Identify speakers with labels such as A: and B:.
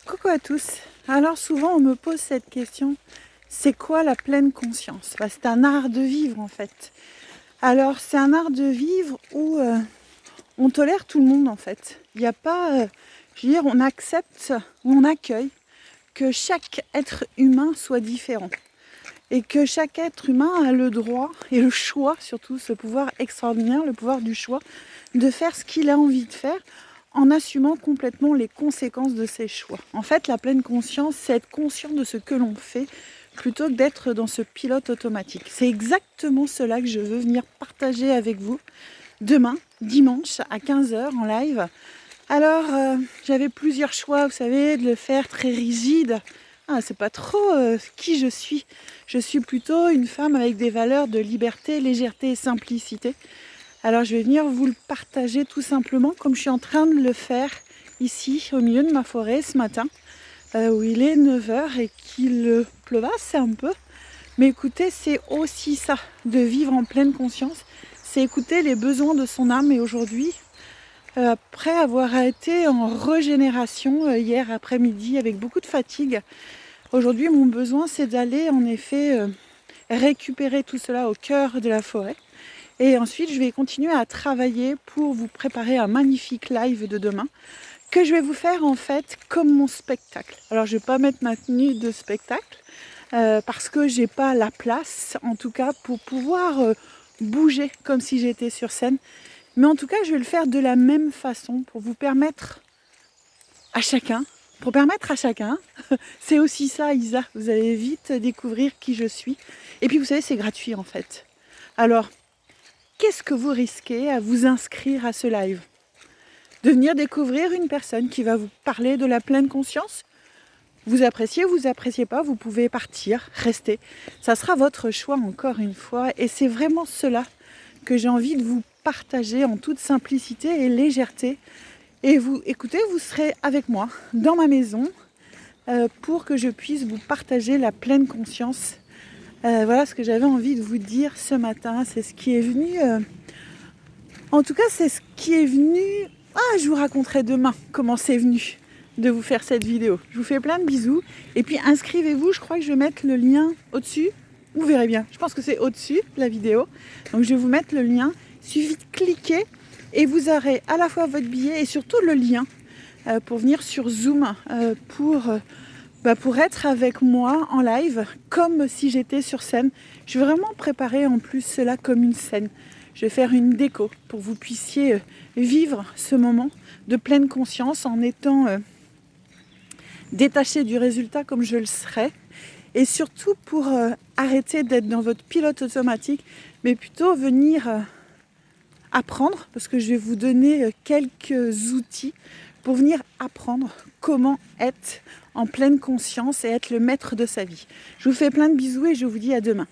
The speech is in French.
A: Coucou à tous. Alors souvent on me pose cette question, c'est quoi la pleine conscience? C'est un art de vivre en fait. Alors c'est un art de vivre où on tolère tout le monde en fait. Il n'y a pas, je veux dire, on accepte, on accueille que chaque être humain soit différent. Et que chaque être humain a le droit et le choix, surtout ce pouvoir extraordinaire, le pouvoir du choix, de faire ce qu'il a envie de faire en assumant complètement les conséquences de ses choix. En fait, la pleine conscience, c'est être conscient de ce que l'on fait plutôt que d'être dans ce pilote automatique. C'est exactement cela que je veux venir partager avec vous demain, dimanche, à 15h en live. Alors, j'avais plusieurs choix, vous savez, de le faire très rigide. C'est pas trop qui je suis. Je suis plutôt une femme avec des valeurs de liberté, légèreté et simplicité. Alors je vais venir vous le partager tout simplement comme je suis en train de le faire ici au milieu de ma forêt ce matin où il est 9h et qu'il pleuvasse un peu. Mais écoutez, c'est aussi ça, de vivre en pleine conscience. C'est écouter les besoins de son âme. Et aujourd'hui, après avoir été en régénération hier après-midi avec beaucoup de fatigue, aujourd'hui mon besoin c'est d'aller en effet récupérer tout cela au cœur de la forêt. Et ensuite, je vais continuer à travailler pour vous préparer un magnifique live de demain que je vais vous faire en fait comme mon spectacle. Alors, je ne vais pas mettre ma tenue de spectacle parce que j'ai pas la place, en tout cas, pour pouvoir bouger comme si j'étais sur scène. Mais en tout cas, je vais le faire de la même façon pour vous permettre à chacun, c'est aussi ça, Isa, vous allez vite découvrir qui je suis. Et puis, vous savez, c'est gratuit en fait. Alors, qu'est-ce que vous risquez à vous inscrire à ce live? De venir découvrir une personne qui va vous parler de la pleine conscience? Vous appréciez pas, vous pouvez partir, rester. Ça sera votre choix encore une fois. Et c'est vraiment cela que j'ai envie de vous partager en toute simplicité et légèreté. Et vous, écoutez, vous serez avec moi dans ma maison pour que je puisse vous partager la pleine conscience. Voilà ce que j'avais envie de vous dire ce matin. C'est ce qui est venu... En tout cas, c'est ce qui est venu... je vous raconterai demain comment c'est venu de vous faire cette vidéo. Je vous fais plein de bisous. Et puis inscrivez-vous, je crois que je vais mettre le lien au-dessus. Vous verrez bien. Je pense que c'est au-dessus la vidéo. Donc je vais vous mettre le lien. Il suffit de cliquer et vous aurez à la fois votre billet et surtout le lien pour venir sur Zoom pour être avec moi en live comme si j'étais sur scène. Je vais vraiment préparer en plus cela comme une scène. Je vais faire une déco pour que vous puissiez vivre ce moment de pleine conscience en étant détaché du résultat comme je le serai. Et surtout pour arrêter d'être dans votre pilote automatique, mais plutôt venir apprendre, parce que je vais vous donner quelques outils pour venir apprendre comment être en pleine conscience et être le maître de sa vie. Je vous fais plein de bisous et je vous dis à demain.